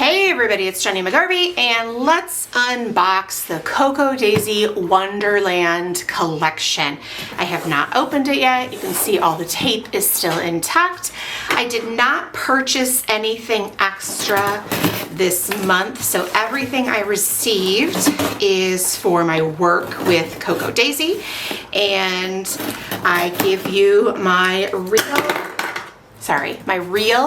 Hey everybody, it's Jenny McGarvey, and let's unbox the Cocoa Daisy Wonderland collection. I have not opened it yet. You can see all the tape is still intact. I did not purchase anything extra this month, so everything I received is for my work with Cocoa Daisy, and I give you my real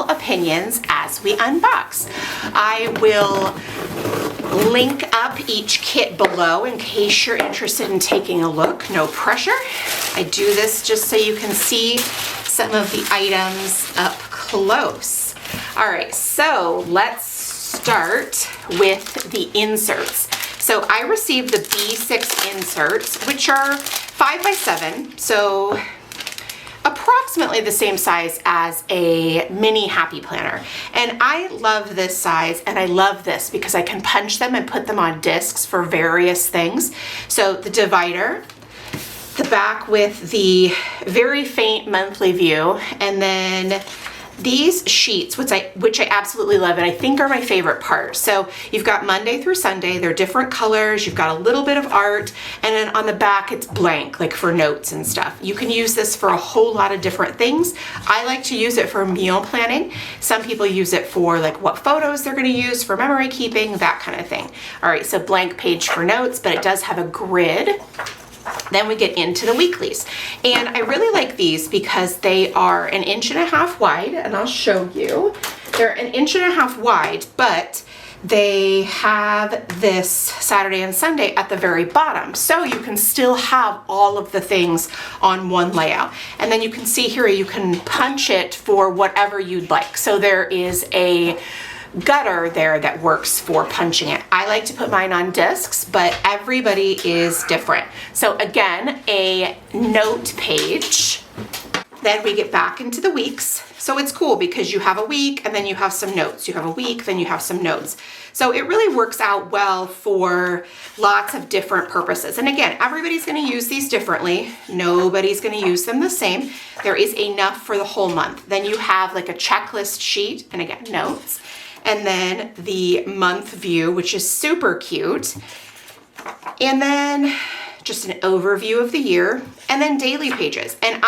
opinions as we unbox. I will link up each kit below in case you're interested in taking a look. No pressure. I do this just so you can see some of the items up close. All right, so let's start with the inserts. So I received the B6 inserts, which are 5x7, so approximately the same size as a mini happy planner. And I love this size, and I love this because I can punch them and put them on discs for various things. So the divider, the back with the very faint monthly view, and then these sheets, which I absolutely love and I think are my favorite part. So you've got Monday through Sunday, they're different colors, you've got a little bit of art, and then on the back it's blank, like for notes and stuff. You can use this for a whole lot of different things. I like to use it for meal planning. Some people use it for like what photos they're gonna use for memory keeping, that kind of thing. All right, so blank page for notes, but it does have a grid. Then we get into the weeklies. And I really like these because they are 1.5 inches wide, and I'll show you. They're 1.5 inches wide, but they have this Saturday and Sunday at the very bottom. So you can still have all of the things on one layout. And then you can see here, you can punch it for whatever you'd like. So there is a gutter there that works for punching it. I like to put mine on discs, but everybody is different. So again, a note page. Then we get back into the weeks. So it's cool because you have a week and then you have some notes. You have a week, then you have some notes. So it really works out well for lots of different purposes. And again, everybody's gonna use these differently. Nobody's gonna use them the same. There is enough for the whole month. Then you have like a checklist sheet, and again, notes. And then the month view, which is super cute. And then just an overview of the year, and then daily pages. And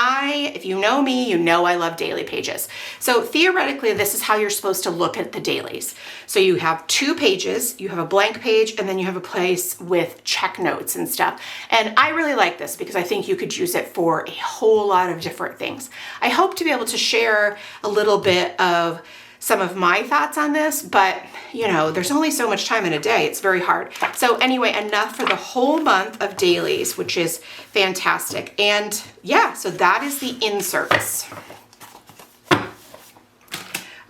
if you know me, you know I love daily pages. So theoretically, this is how you're supposed to look at the dailies. So you have 2 pages, you have a blank page, and then you have a place with check notes and stuff. And I really like this because I think you could use it for a whole lot of different things. I hope to be able to share a little bit of some of my thoughts on this, but you know, there's only so much time in a day. It's very hard. So anyway, enough for the whole month of dailies, which is fantastic. And yeah, so that is the inserts. All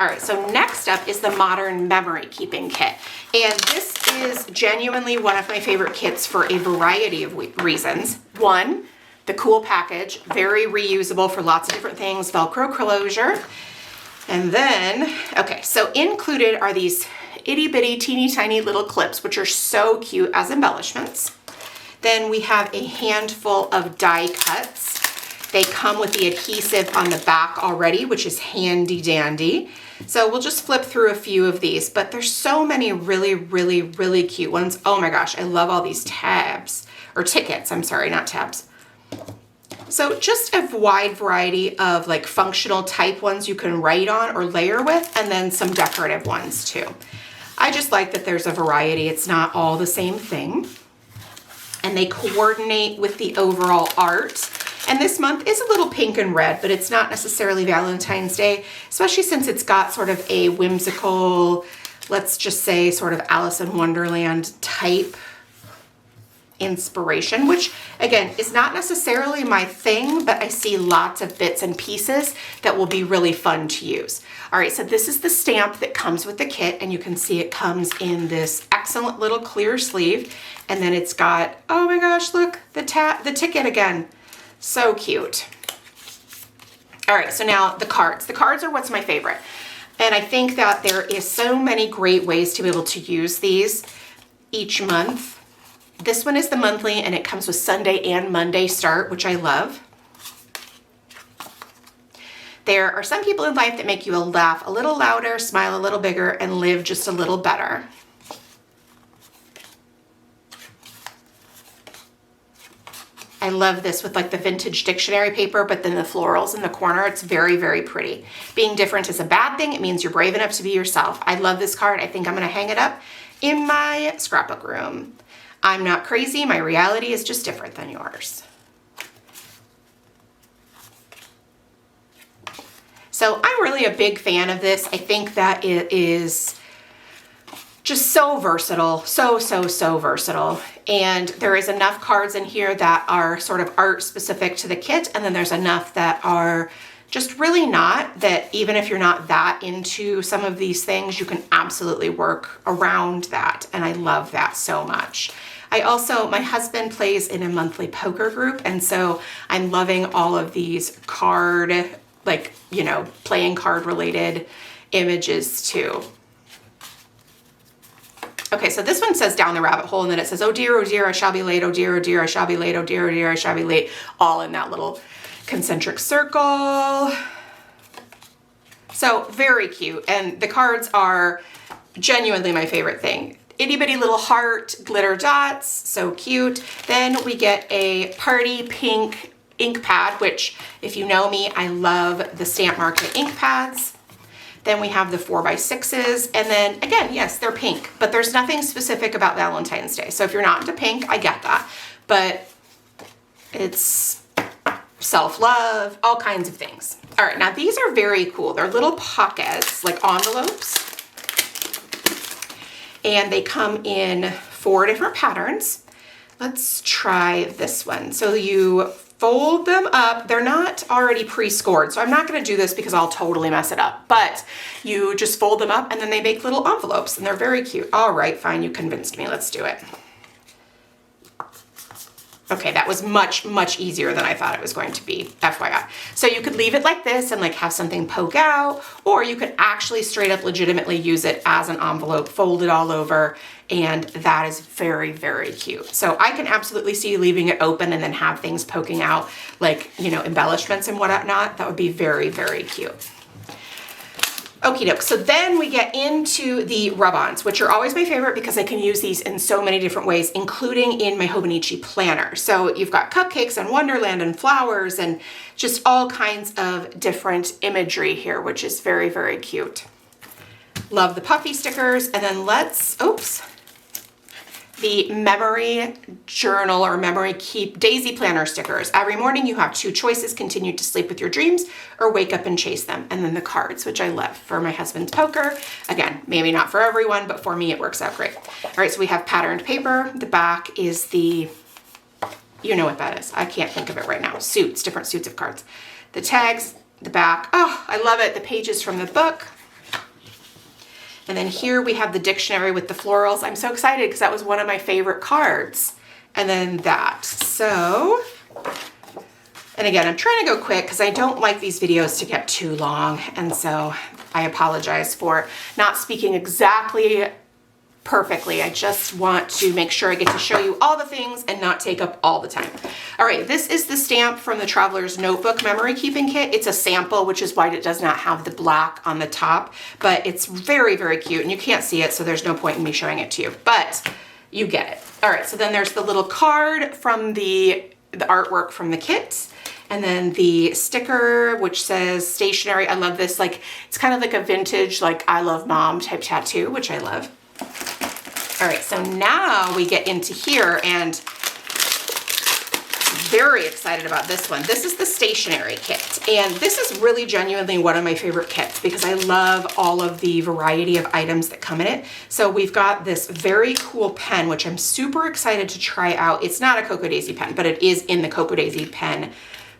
right, so next up is the Modern Memory Keeping Kit. And this is genuinely one of my favorite kits for a variety of reasons. One, the cool package, very reusable for lots of different things, Velcro closure. And then, okay, so included are these itty bitty teeny tiny little clips, which are so cute as embellishments. Then we have a handful of die cuts. They come with the adhesive on the back already, which is handy dandy. So we'll just flip through a few of these, but there's so many really, really, really cute ones. Oh my gosh, I love all these tabs, or tickets, I'm sorry, not tabs. So just a wide variety of like functional type ones you can write on or layer with, and then some decorative ones too. I just like that there's a variety. It's not all the same thing. And they coordinate with the overall art. And this month is a little pink and red, but it's not necessarily Valentine's Day, especially since it's got sort of a whimsical, let's just say sort of Alice in Wonderland type inspiration, which again is not necessarily my thing, but I see lots of bits and pieces that will be really fun to use. All right, so this is the stamp that comes with the kit, and you can see it comes in this excellent little clear sleeve, and then it's got, oh my gosh, look, the ticket again. So cute. All right, so now the cards. The cards are what's my favorite. And I think that there is so many great ways to be able to use these each month. This one is the monthly, and it comes with Sunday and Monday start, which I love. There are some people in life that make you laugh a little louder, smile a little bigger, and live just a little better. I love this with like the vintage dictionary paper, but then the florals in the corner. It's very, very pretty. Being different is a bad thing. It means you're brave enough to be yourself. I love this card. I think I'm gonna hang it up in my scrapbook room. I'm not crazy. My reality is just different than yours. So I'm really a big fan of this. I think that it is just so versatile, so versatile. And there is enough cards in here that are sort of art specific to the kit, and then there's enough that are just really not, that even if you're not that into some of these things, you can absolutely work around that. And I love that so much. My husband plays in a monthly poker group, and so I'm loving all of these card, like, you know, playing card related images too. Okay, so this one says down the rabbit hole, and then it says, oh dear, I shall be late, oh dear, I shall be late, oh dear, I shall be late, all in that little concentric circle. So very cute, and the cards are genuinely my favorite thing. Itty bitty little heart, glitter dots, so cute. Then we get a party pink ink pad, which if you know me, I love the Stamp Market ink pads. Then we have the 4x6s, and then again, yes, they're pink, but there's nothing specific about Valentine's Day. So if you're not into pink, I get that, but it's self-love, all kinds of things. All right, now these are very cool. They're little pockets, like envelopes, and they come in 4 different patterns. Let's try this one. So you fold them up. They're not already pre-scored, so I'm not gonna do this because I'll totally mess it up, but you just fold them up and then they make little envelopes, and they're very cute. All right, fine, you convinced me, let's do it. Okay, that was much easier than I thought it was going to be, FYI. So you could leave it like this and like have something poke out, or you could actually straight up legitimately use it as an envelope, fold it all over, and that is very, very cute. So I can absolutely see leaving it open and then have things poking out, like, you know, embellishments and whatnot. That would be very, very cute. Okie doke, so then we get into the rub-ons, which are always my favorite because I can use these in so many different ways, including in my Hobonichi planner. So you've got cupcakes and Wonderland and flowers and just all kinds of different imagery here, which is very, very cute. Love the puffy stickers. And then the memory journal or memory keep daisy planner stickers. Every morning you have 2 choices: continue to sleep with your dreams or wake up and chase them. And then the cards, which I love for my husband's poker. Again, maybe not for everyone, but for me it works out great. All right, so we have patterned paper. The back is the, you know what that is. I can't think of it right now. Suits, different suits of cards. The tags, the back. Oh, I love it. The pages from the book. And then here we have the dictionary with the florals. I'm so excited because that was one of my favorite cards. And then that. So, and again, I'm trying to go quick because I don't like these videos to get too long. And so I apologize for not speaking exactly perfectly. I just want to make sure I get to show you all the things and not take up all the time. All right, this is the stamp from the Traveler's Notebook Memory Keeping Kit. It's a sample, which is why it does not have the black on the top, but it's very, very cute, and you can't see it, so there's no point in me showing it to you, but you get it. All right, so then there's the little card from the artwork from the kit, and then the sticker, which says stationery. I love this, like, it's kind of like a vintage, like, I love mom type tattoo, which I love. All right, so now we get into here, and very excited about this one. This is the stationery kit, and this is really genuinely one of my favorite kits because I love all of the variety of items that come in it. So we've got this very cool pen, which I'm super excited to try out. It's not a Cocoa Daisy pen, but it is in the Cocoa Daisy pen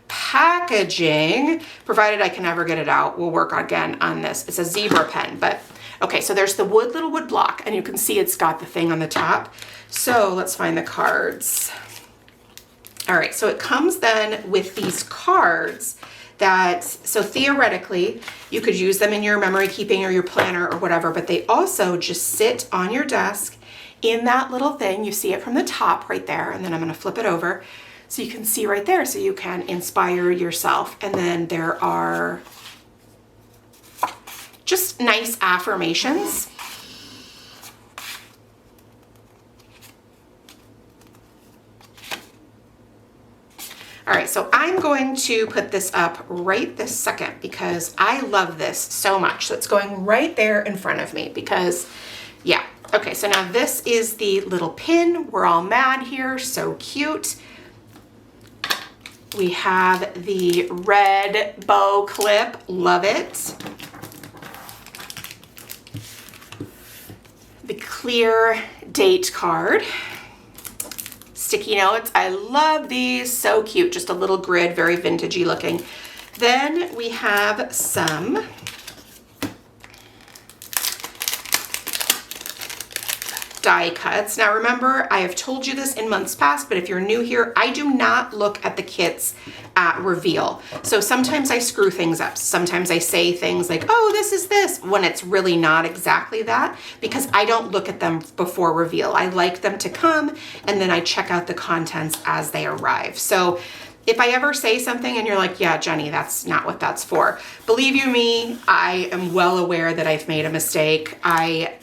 packaging. Provided I can ever get it out, we'll work again on this. It's a zebra pen, but okay, so there's the little wood block, and you can see it's got the thing on the top. So let's find the cards. All right, so it comes then with these cards that, so theoretically, you could use them in your memory keeping or your planner or whatever, but they also just sit on your desk in that little thing. You see it from the top right there, and then I'm gonna flip it over so you can see right there, so you can inspire yourself. And then there are just nice affirmations. All right, so I'm going to put this up right this second because I love this so much. So it's going right there in front of me because, yeah. Okay, so now this is the little pin. We're all mad here, so cute. We have the red bow clip, love it. The clear date card. Sticky notes, I love these, so cute, just a little grid, very vintagey looking. Then we have some die cuts. Now remember, I have told you this in months past, but if you're new here, I do not look at the kits at reveal. So sometimes I screw things up. Sometimes I say things like, oh, this is this, when it's really not exactly that, because I don't look at them before reveal. I like them to come and then I check out the contents as they arrive. So if I ever say something and you're like, yeah, Jenny, that's not what that's for, believe you me, I am well aware that I've made a mistake. I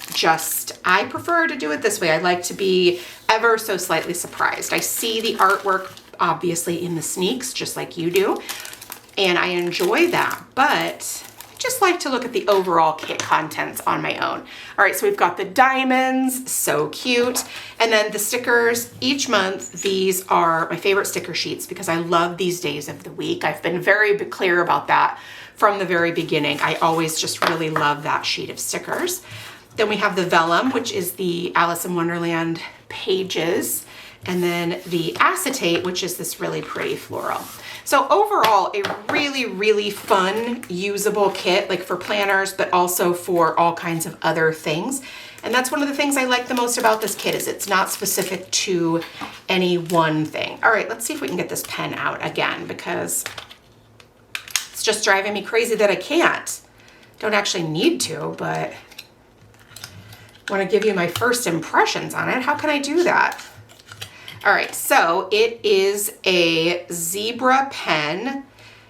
prefer to do it this way. I like to be ever so slightly surprised. I see the artwork obviously in the sneaks, just like you do, and I enjoy that, but I just like to look at the overall kit contents on my own. All right, so we've got the diamonds, so cute. And then the stickers, each month, these are my favorite sticker sheets because I love these days of the week. I've been very clear about that from the very beginning. I always just really love that sheet of stickers. Then we have the vellum, which is the Alice in Wonderland pages. And then the acetate, which is this really pretty floral. So overall, a really, really fun, usable kit, like for planners, but also for all kinds of other things. And that's one of the things I like the most about this kit is it's not specific to any one thing. All right, let's see if we can get this pen out again because it's just driving me crazy that I can't. Don't actually need to, but I want to give you my first impressions on it. How can I do that? All right, so it is a zebra pen.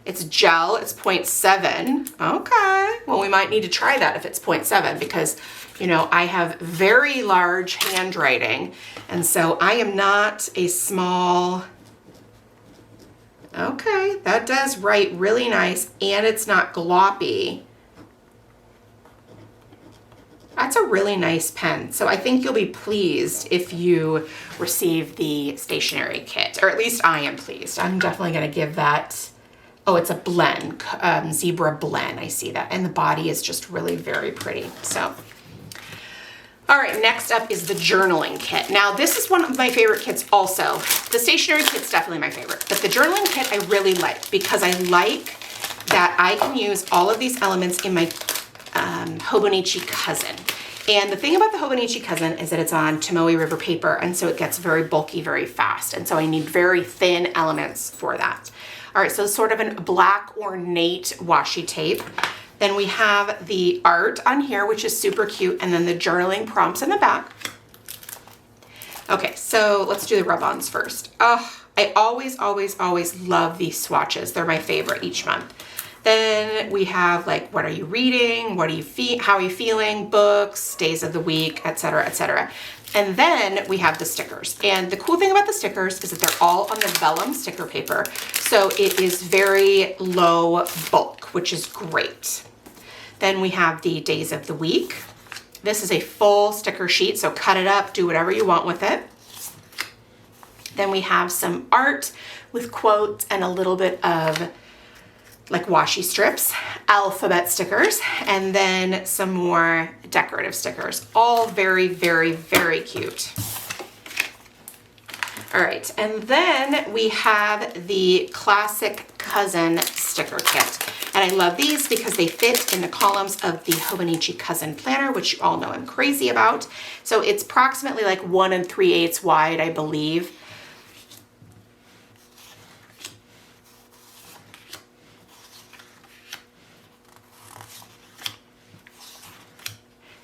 It's gel, it's 0.7. Okay, well, we might need to try that if it's 0.7 because, you know, I have very large handwriting. And so I am not a small, okay, that does write really nice and it's not gloppy. That's a really nice pen. So I think you'll be pleased if you receive the stationery kit, or at least I am pleased. I'm definitely gonna give that, oh, it's a blend, zebra blend, I see that. And the body is just really very pretty, so. All right, next up is the journaling kit. Now this is one of my favorite kits also. The stationery kit's definitely my favorite, but the journaling kit I really like because I like that I can use all of these elements in my Hobonichi Cousin. And the thing about the Hobonichi Cousin is that it's on Tomoe River paper, and so it gets very bulky very fast. And so I need very thin elements for that. All right, so sort of a black ornate washi tape. Then we have the art on here, which is super cute, and then the journaling prompts in the back. Okay, so let's do the rub-ons first. Oh, I always love these swatches. They're my favorite each month. Then we have like, what are you reading? What do you how are you feeling? Books, days of the week, etc., etc. And then we have the stickers. And the cool thing about the stickers is that they're all on the vellum sticker paper. So it is very low bulk, which is great. Then we have the days of the week. This is a full sticker sheet, so cut it up, do whatever you want with it. Then we have some art with quotes and a little bit of like washi strips, alphabet stickers, and then some more decorative stickers. All very, very, very cute. All right, and then we have the classic Cousin sticker kit. And I love these because they fit in the columns of the Hobonichi Cousin planner, which you all know I'm crazy about. So it's approximately like 1 3/8 wide, I believe.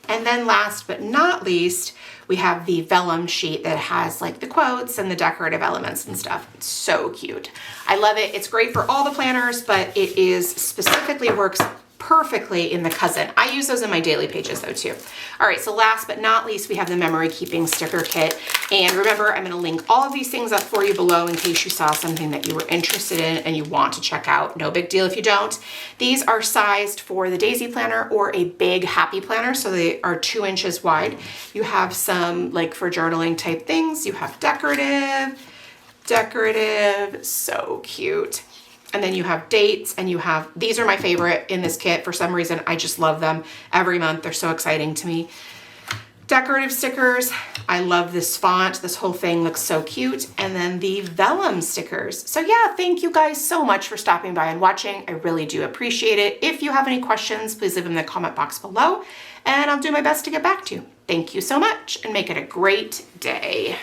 And then last but not least, we have the vellum sheet that has like the quotes and the decorative elements and stuff. It's so cute. I love it. It's great for all the planners, but it is specifically works perfectly in the cousin. I use those in my daily pages though too. All right, so last but not least, we have the memory keeping sticker kit. And remember, I'm gonna link all of these things up for you below in case you saw something that you were interested in and you want to check out. No big deal if you don't. These are sized for the daisy planner or a big happy planner, so they are 2 inches wide. You have some like for journaling type things. You have decorative, so cute. And then you have dates, and you have, these are my favorite in this kit. For some reason, I just love them every month. They're so exciting to me. Decorative stickers. I love this font. This whole thing looks so cute. And then the vellum stickers. So yeah, thank you guys so much for stopping by and watching. I really do appreciate it. If you have any questions, please leave them in the comment box below, and I'll do my best to get back to you. Thank you so much, and make it a great day.